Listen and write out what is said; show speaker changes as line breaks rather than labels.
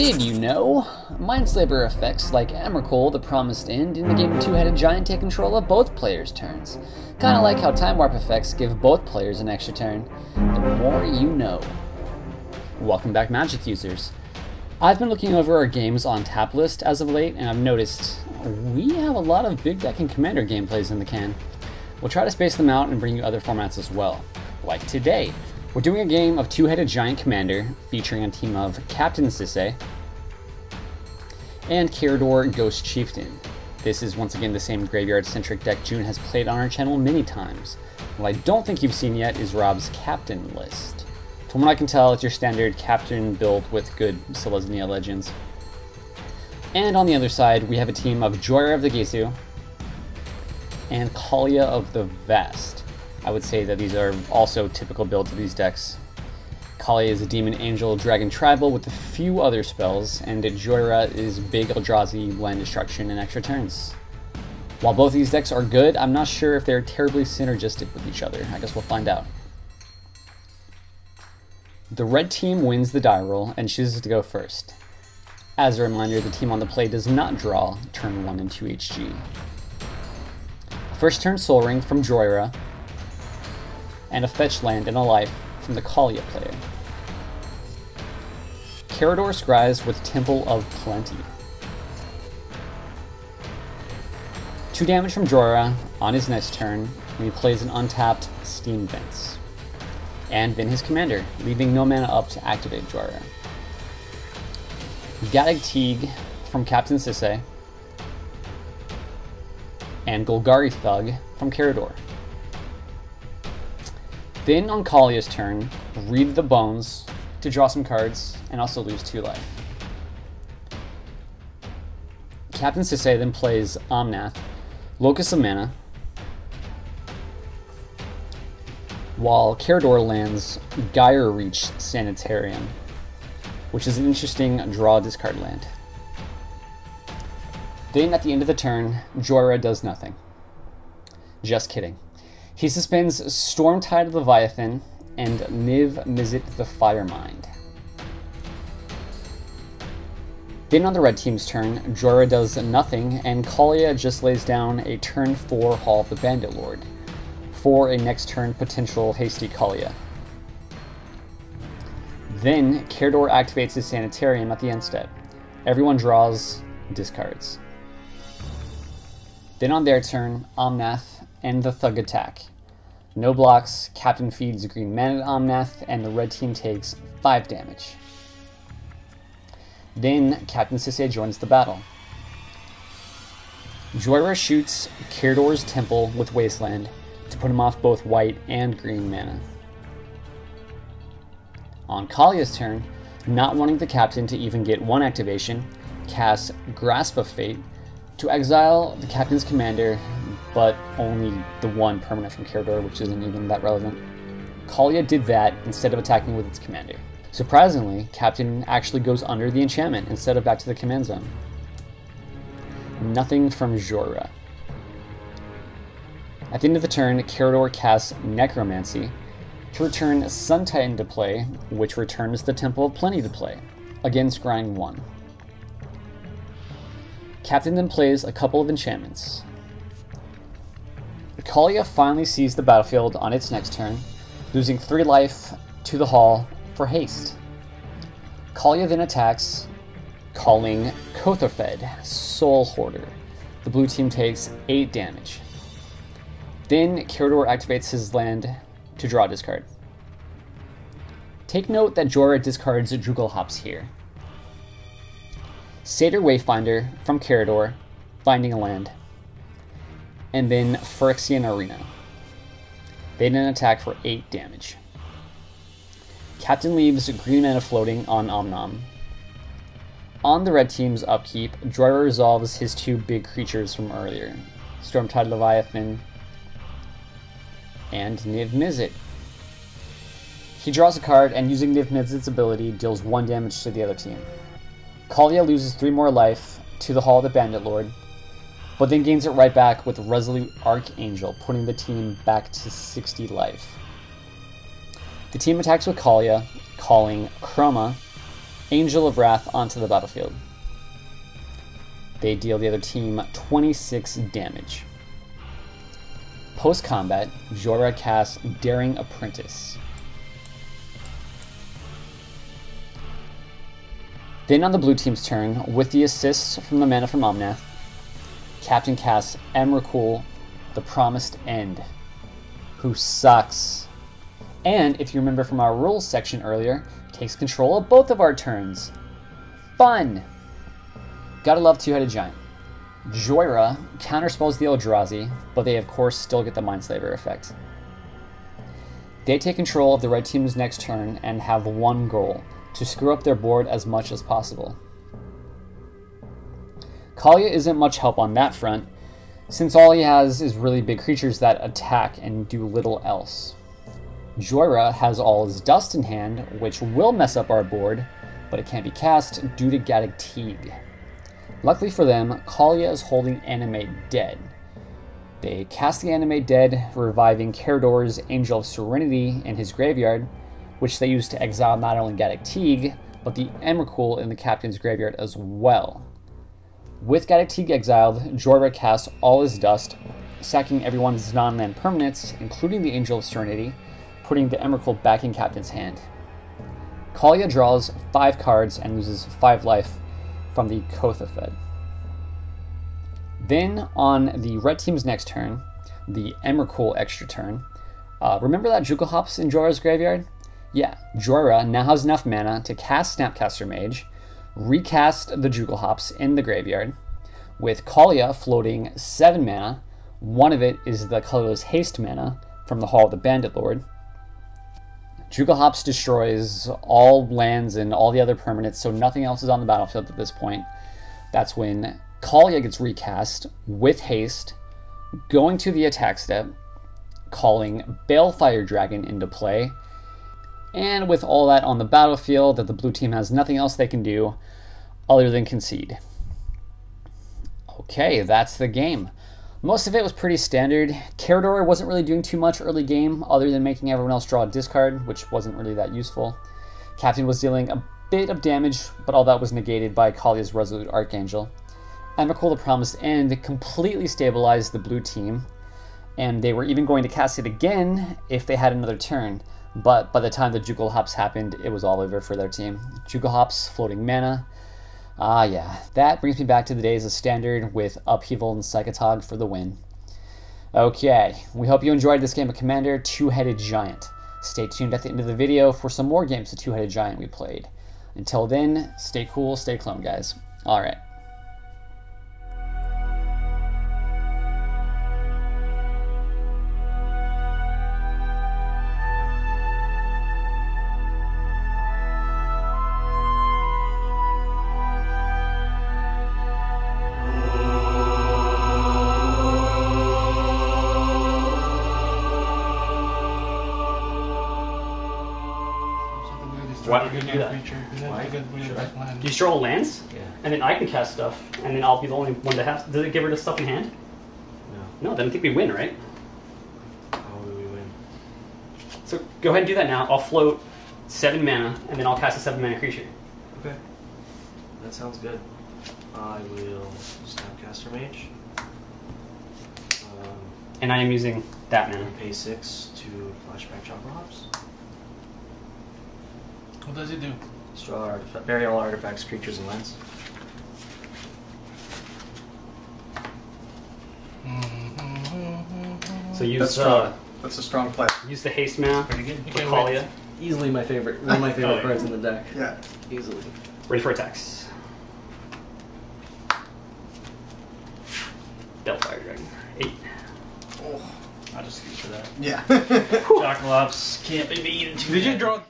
Did you know? Mindslaver effects like Emrakul, the Promised End, in the game Two-Headed Giant take control of both players' turns. Kinda like how Time Warp effects give both players an extra turn. The more you know. Welcome back, Magic users. I've been looking over our games on tap list as of late, and I've noticed we have a lot of big deck and commander gameplays in the can. We'll try to space them out and bring you other formats as well. Like today, we're doing a game of Two-Headed Giant Commander featuring a team of Captain Sisay and Karador Ghost Chieftain. This is once again the same graveyard-centric deck June has played on our channel many times. What I don't think you've seen yet is Rob's Captain list. From what I can tell, it's your standard Captain build with good Selesnya legends. And on the other side, we have a team of Jhoira of the Ghitu and Kaalia of the Vast. I would say that these are also typical builds of these decks. Kaalia is a Demon Angel Dragon Tribal with a few other spells, and Jhoira is big Eldrazi, land destruction, and extra turns. While both these decks are good, I'm not sure if they're terribly synergistic with each other. I guess we'll find out. The red team wins the die roll and chooses to go first. As a reminder, the team on the play does not draw turn 1 and 2 HG. First turn Soul Ring from Jhoira, and a fetch land and a life from the Kaalia player. Karador scries with Temple of Plenty. 2 damage from Jhoira on his next turn when he plays an untapped Steam Vents. And then his commander, leaving no mana up to activate Jhoira. Gadag Teague from Captain Sisay, and Golgari Thug from Karador. Then on Kaalia's turn, read the Bones to draw some cards and also lose 2 life. Captain Sisay then plays Omnath, Locus of Mana, while Karador lands Gyre Reach Sanitarium, which is an interesting draw discard land. Then at the end of the turn, Jhoira does nothing. Just kidding. He suspends Stormtide Leviathan and Niv Mizzet the Firemind. Then on the red team's turn, Jhoira does nothing, and Kaalia just lays down a turn 4 Hall of the Bandit Lord for a next turn potential hasty Kaalia. Then Karador activates his Sanitarium at the end step. Everyone draws, discards. Then on their turn, Omnath and the Thug attack. No blocks, Captain feeds green mana to Omnath, and the red team takes 5 damage. Then Captain Sisay joins the battle. Jhoira shoots Karador's Temple with Wasteland to put him off both white and green mana. On Kaalia's turn, not wanting the Captain to even get 1 activation, casts Grasp of Fate to exile the Captain's commander, but only the 1 permanent from Karador, which isn't even that relevant. Kaalia did that instead of attacking with its commander. Surprisingly, Captain actually goes under the enchantment instead of back to the command zone. Nothing from Jhoira. At the end of the turn, Karador casts Necromancy to return Sun Titan to play, which returns the Temple of Plenty to play, again scrying 1. Captain then plays a couple of enchantments. Kaalia finally sees the battlefield on its next turn, losing 3 life to the Hall for haste. Kaalia then attacks, calling Kothorfed, Soul Hoarder. The blue team takes 8 damage. Then Karador activates his land to draw a discard. Take note that Jhoira discards Jugalhops here. Satyr Wayfinder from Karador, finding a land. And then Phyrexian Arena. They then attack for 8 damage. Captain leaves green mana floating on Omnom. On the red team's upkeep, Jhoira resolves his 2 big creatures from earlier, Stormtide Leviathan and Niv Mizzet. He draws a card, and using Niv Mizzet's ability, deals 1 damage to the other team. Kaalia loses 3 more life to the Hall of the Bandit Lord, but then gains it right back with Resolute Archangel, putting the team back to 60 life. The team attacks with Kaalia, calling Chroma, Angel of Wrath onto the battlefield. They deal the other team 26 damage. Post-combat, Jhoira casts Daring Apprentice. Then on the blue team's turn, with the assists from the mana from Omnath, Captain casts Emrakul, the Promised End, who sucks. And, if you remember from our rules section earlier, takes control of both of our turns. Fun! Gotta love Two-Headed Giant. Jhoira counterspells the Eldrazi, but they of course still get the Mindslaver effect. They take control of the red team's next turn and have one goal, to screw up their board as much as possible. Kaalia isn't much help on that front, since all he has is really big creatures that attack and do little else. Jhoira has all his dust in hand, which will mess up our board, but it can't be cast due to Gaddock Teeg. Luckily for them, Kaalia is holding Animate Dead. They cast the Animate Dead, reviving Karador's Angel of Serenity in his graveyard, which they use to exile not only Gaddock Teeg, but the Emrakul in the captain's graveyard as well. With Gaddock Teeg exiled, Jhoira casts all his dust, sacking everyone's non-land permanents, including the Angel of Serenity, putting the Emrakul back in captain's hand. Kaalia draws 5 cards and loses 5 life from the Kothafed. Then, on the red team's next turn, the Emrakul extra turn, remember that Jugal Hops in Jhoira's graveyard? Yeah, Jhoira now has enough mana to cast Snapcaster Mage, recast the Jugal Hops in the graveyard, with Kaalia floating 7 mana. One of it is the colorless haste mana from the Hall of the Bandit Lord. Jugal Hops destroys all lands and all the other permanents, so nothing else is on the battlefield at this point. That's when Kaalia gets recast with haste, going to the attack step, calling Balefire Dragon into play, and with all that on the battlefield, that the blue team has nothing else they can do other than concede. Okay, that's the game. Most of it was pretty standard. Karador wasn't really doing too much early game other than making everyone else draw a discard, which wasn't really that useful. Captain was dealing a bit of damage, but all that was negated by Kaalia's Resolute Archangel. Emrakul, the Promised End, completely stabilized the blue team, and they were even going to cast it again if they had another turn. But by the time the Jugal Hops happened, it was all over for their team. Jugal Hops, floating mana. Yeah, that brings me back to the days of Standard with Upheaval and Psychotog for the win. Okay, we hope you enjoyed this game of Commander, Two-Headed Giant. Stay tuned at the end of the video for some more games of Two-Headed Giant we played. Until then, stay cool, stay clone, guys. Alright.
Why would you do that?
Why?
You just draw lands,
Yeah.
and then I can cast stuff, and then I'll be the only one to have. Does it get rid of stuff in hand?
No.
No, then I think we win, right?
How will we win?
So go ahead and do that now. I'll float 7 mana, and then I'll cast a 7 mana creature.
Okay. That sounds good. I will Snapcaster Mage.
And I am using that mana.
Pay 6 to Flashback Chopper Hops.
What does it do?
Destroy bury all artifacts, creatures, and lands.
So use
That's strong. That's a strong play.
use the haste mana
Pretty good.
with Kaalia.
Easily my favorite. One of my favorite
Oh, yeah.
cards in the deck.
Yeah.
Easily.
Ready for attacks. Balefire Dragon. 8.
Oh.
I'll just use for that.
Yeah.
Jocalops can't be beaten.
Did you draw